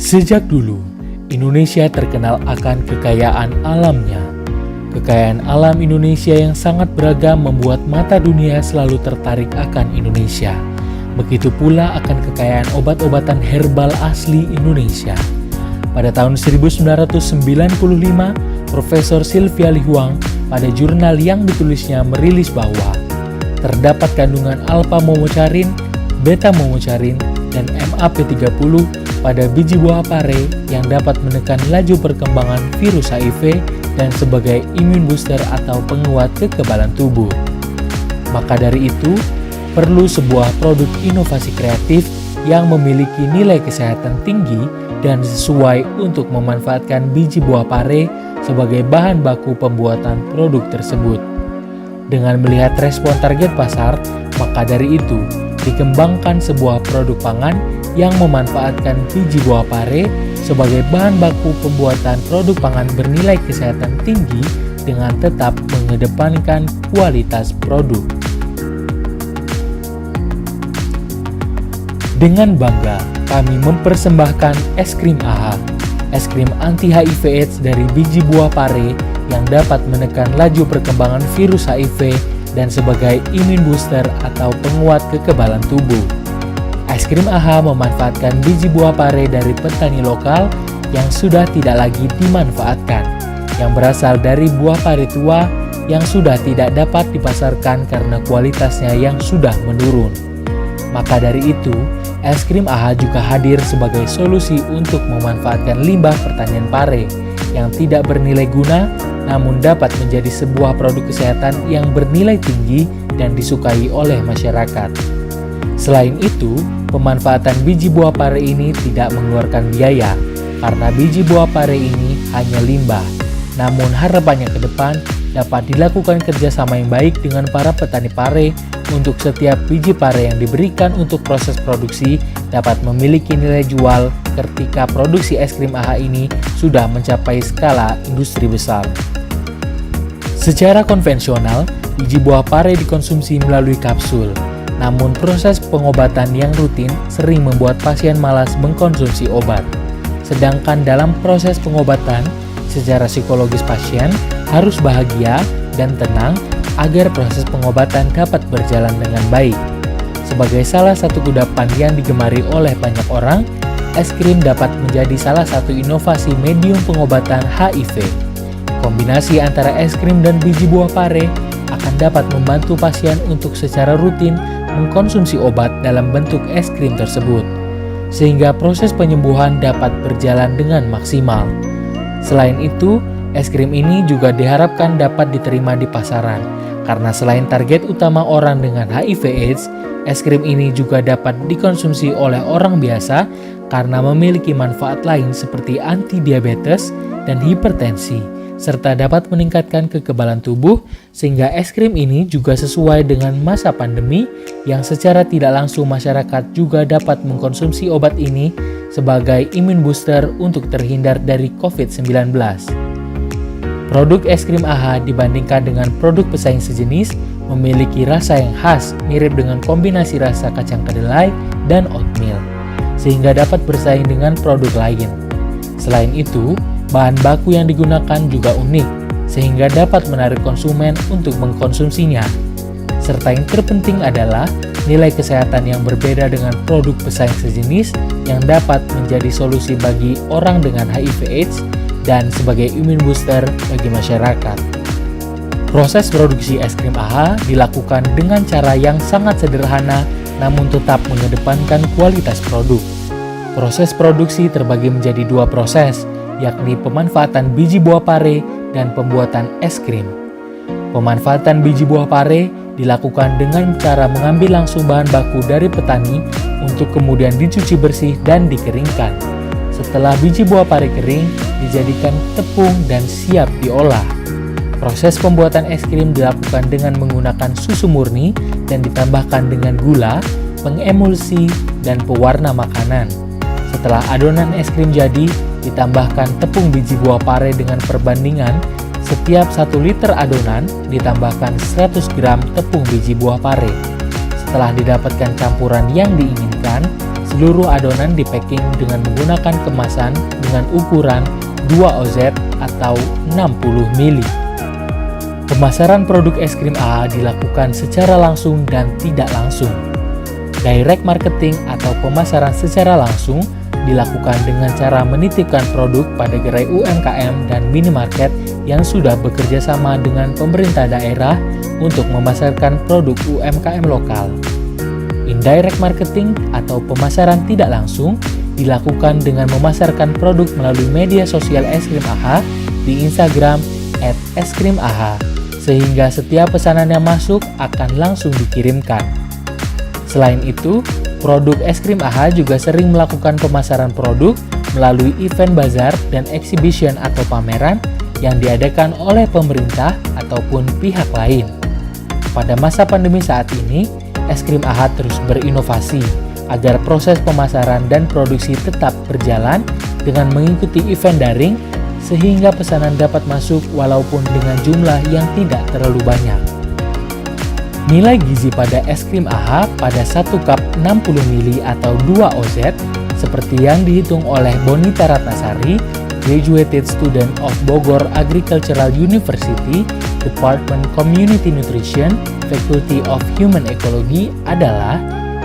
Sejak dulu, Indonesia terkenal akan kekayaan alamnya. Kekayaan alam Indonesia yang sangat beragam membuat mata dunia selalu tertarik akan Indonesia. Begitu pula akan kekayaan obat-obatan herbal asli Indonesia. Pada tahun 1995, Profesor Sylvia Lihuang pada jurnal yang ditulisnya merilis bahwa terdapat kandungan alpha-momocharin, beta-momocharin, dan MAP30 pada biji buah pare yang dapat menekan laju perkembangan virus HIV dan sebagai imun booster atau penguat kekebalan tubuh. Maka dari itu, perlu sebuah produk inovasi kreatif yang memiliki nilai kesehatan tinggi dan sesuai untuk memanfaatkan biji buah pare sebagai bahan baku pembuatan produk tersebut. Dengan melihat respon target pasar, maka dari itu dikembangkan sebuah produk pangan yang memanfaatkan biji buah pare sebagai bahan baku pembuatan produk pangan bernilai kesehatan tinggi dengan tetap mengedepankan kualitas produk. Dengan bangga, kami mempersembahkan es krim AHA, es krim anti-HIV/AIDS dari biji buah pare yang dapat menekan laju perkembangan virus HIV dan sebagai imun booster atau penguat kekebalan tubuh. Es krim AHA memanfaatkan biji buah pare dari petani lokal yang sudah tidak lagi dimanfaatkan, yang berasal dari buah pare tua yang sudah tidak dapat dipasarkan karena kualitasnya yang sudah menurun. Maka dari itu, es krim AHA juga hadir sebagai solusi untuk memanfaatkan limbah pertanian pare yang tidak bernilai guna namun dapat menjadi sebuah produk kesehatan yang bernilai tinggi dan disukai oleh masyarakat. Selain itu, pemanfaatan biji buah pare ini tidak mengeluarkan biaya karena biji buah pare ini hanya limbah. Namun harapannya ke depan dapat dilakukan kerjasama yang baik dengan para petani pare untuk setiap biji pare yang diberikan untuk proses produksi dapat memiliki nilai jual ketika produksi es krim AHA ini sudah mencapai skala industri besar. Secara konvensional, biji buah pare dikonsumsi melalui kapsul. Namun proses pengobatan yang rutin sering membuat pasien malas mengkonsumsi obat. Sedangkan dalam proses pengobatan, secara psikologis pasien harus bahagia dan tenang agar proses pengobatan dapat berjalan dengan baik. Sebagai salah satu kudapan yang digemari oleh banyak orang, es krim dapat menjadi salah satu inovasi medium pengobatan HIV. Kombinasi antara es krim dan biji buah pare akan dapat membantu pasien untuk secara rutin mengkonsumsi obat dalam bentuk es krim tersebut, sehingga proses penyembuhan dapat berjalan dengan maksimal. Selain itu, es krim ini juga diharapkan dapat diterima di pasaran, karena selain target utama orang dengan HIV/AIDS, es krim ini juga dapat dikonsumsi oleh orang biasa karena memiliki manfaat lain seperti anti-diabetes dan hipertensi, serta dapat meningkatkan kekebalan tubuh, sehingga es krim ini juga sesuai dengan masa pandemi yang secara tidak langsung masyarakat juga dapat mengkonsumsi obat ini sebagai imun booster untuk terhindar dari COVID-19. Produk es krim AHA dibandingkan dengan produk pesaing sejenis memiliki rasa yang khas mirip dengan kombinasi rasa kacang kedelai dan oatmeal, sehingga dapat bersaing dengan produk lain. Selain itu, bahan baku yang digunakan juga unik, sehingga dapat menarik konsumen untuk mengkonsumsinya. Serta yang terpenting adalah nilai kesehatan yang berbeda dengan produk pesaing sejenis yang dapat menjadi solusi bagi orang dengan HIV/AIDS dan sebagai imun booster bagi masyarakat. Proses produksi es krim AHA dilakukan dengan cara yang sangat sederhana namun tetap mengedepankan kualitas produk. Proses produksi terbagi menjadi dua proses, yakni pemanfaatan biji buah pare dan pembuatan es krim. Pemanfaatan biji buah pare dilakukan dengan cara mengambil langsung bahan baku dari petani untuk kemudian dicuci bersih dan dikeringkan. Setelah biji buah pare kering, dijadikan tepung dan siap diolah. Proses pembuatan es krim dilakukan dengan menggunakan susu murni dan ditambahkan dengan gula, pengemulsi, dan pewarna makanan. Setelah adonan es krim jadi, ditambahkan tepung biji buah pare dengan perbandingan setiap 1 liter adonan ditambahkan 100 gram tepung biji buah pare. Setelah didapatkan campuran yang diinginkan, Seluruh adonan di-packing dengan menggunakan kemasan dengan ukuran 2 OZ atau 60 ml. Pemasaran produk es krim AHA dilakukan secara langsung dan tidak langsung. Direct marketing atau pemasaran secara langsung dilakukan dengan cara menitipkan produk pada gerai UMKM dan minimarket yang sudah bekerja sama dengan pemerintah daerah untuk memasarkan produk UMKM lokal. Indirect marketing atau pemasaran tidak langsung dilakukan dengan memasarkan produk melalui media sosial es krim AHA di Instagram @eskrimaha, sehingga setiap pesanan yang masuk akan langsung dikirimkan. Selain itu, produk es krim AHA juga sering melakukan pemasaran produk melalui event bazar dan exhibition atau pameran yang diadakan oleh pemerintah ataupun pihak lain. Pada masa pandemi saat ini, es krim AHA terus berinovasi agar proses pemasaran dan produksi tetap berjalan dengan mengikuti event daring sehingga pesanan dapat masuk walaupun dengan jumlah yang tidak terlalu banyak. Nilai gizi pada es krim AHA pada 1 cup 60 ml atau 2 OZ seperti yang dihitung oleh Bonita Ratnasari, Graduated Student of Bogor Agricultural University, Department Community Nutrition, Faculty of Human Ecology adalah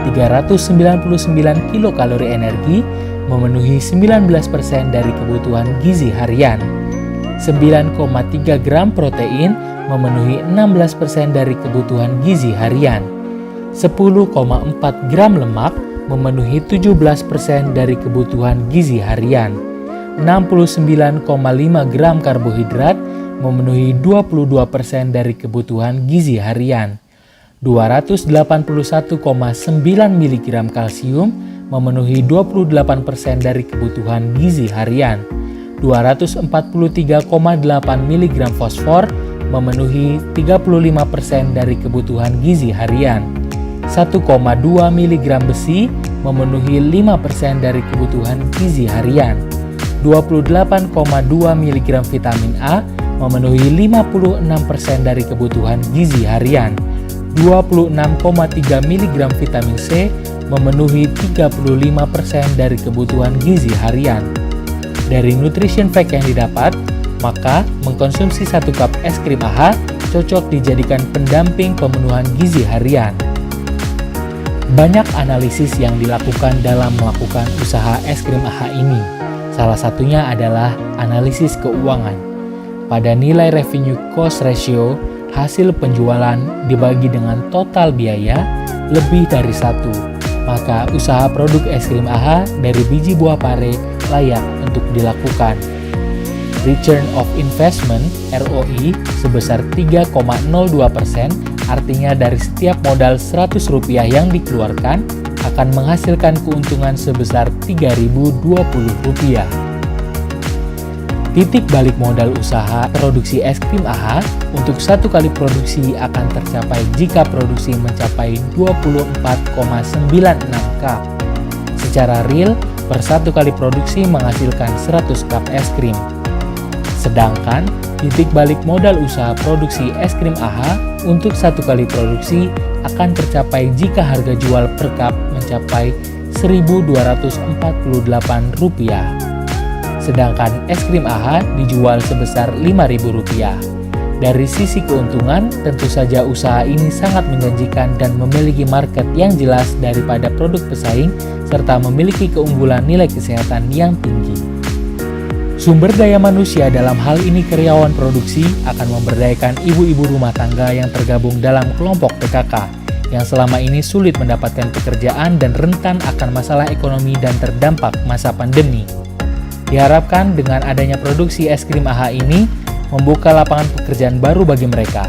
399 kilokalori energi, memenuhi 19% dari kebutuhan gizi harian. 9,3 gram protein, memenuhi 16% dari kebutuhan gizi harian. 10,4 gram lemak, memenuhi 17% dari kebutuhan gizi harian. 69,5 gram karbohidrat, memenuhi 22% dari kebutuhan gizi harian. 281,9 mg kalsium, memenuhi 28% dari kebutuhan gizi harian. 243,8 mg fosfor, memenuhi 35% dari kebutuhan gizi harian. 1,2 mg besi, memenuhi 5% dari kebutuhan gizi harian. 28,2 mg vitamin A, memenuhi 56% dari kebutuhan gizi harian. 26,3 mg vitamin C, memenuhi 35% dari kebutuhan gizi harian. Dari nutrition fact yang didapat, maka mengkonsumsi 1 cup es krim AHA cocok dijadikan pendamping pemenuhan gizi harian. Banyak analisis yang dilakukan dalam melakukan usaha es krim AHA ini. Salah satunya adalah analisis keuangan. Pada nilai revenue cost ratio, hasil penjualan dibagi dengan total biaya lebih dari 1, maka usaha produk es krim AHA dari biji buah pare layak untuk dilakukan. Return of Investment (ROI) sebesar 3,02%, artinya dari setiap modal Rp100 yang dikeluarkan akan menghasilkan keuntungan sebesar Rp3.020. Titik balik modal usaha produksi es krim AHA untuk 1 kali produksi akan tercapai jika produksi mencapai 24,96 cup. Secara real, per 1 kali produksi menghasilkan 100 cup es krim. Sedangkan titik balik modal usaha produksi es krim AHA untuk 1 kali produksi akan tercapai jika harga jual per cup mencapai Rp1.248. Sedangkan es krim AHA dijual sebesar Rp5.000. Dari sisi keuntungan, tentu saja usaha ini sangat menjanjikan dan memiliki market yang jelas daripada produk pesaing serta memiliki keunggulan nilai kesehatan yang tinggi. Sumber daya manusia dalam hal ini karyawan produksi akan memberdayakan ibu-ibu rumah tangga yang tergabung dalam kelompok PKK yang selama ini sulit mendapatkan pekerjaan dan rentan akan masalah ekonomi dan terdampak masa pandemi. Diharapkan dengan adanya produksi es krim AHA ini membuka lapangan pekerjaan baru bagi mereka.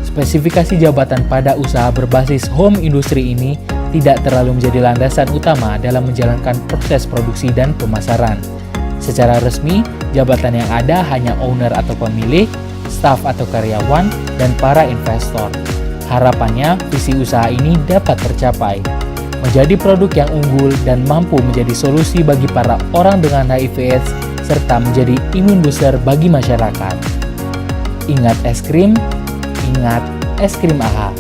Spesifikasi jabatan pada usaha berbasis home industry ini tidak terlalu menjadi landasan utama dalam menjalankan proses produksi dan pemasaran. Secara resmi, jabatan yang ada hanya owner atau pemilik, staf atau karyawan, dan para investor. Harapannya, visi usaha ini dapat tercapai. Menjadi produk yang unggul dan mampu menjadi solusi bagi para orang dengan HIV/AIDS serta menjadi imun booster bagi masyarakat. Ingat es krim, ingat es krim AHA.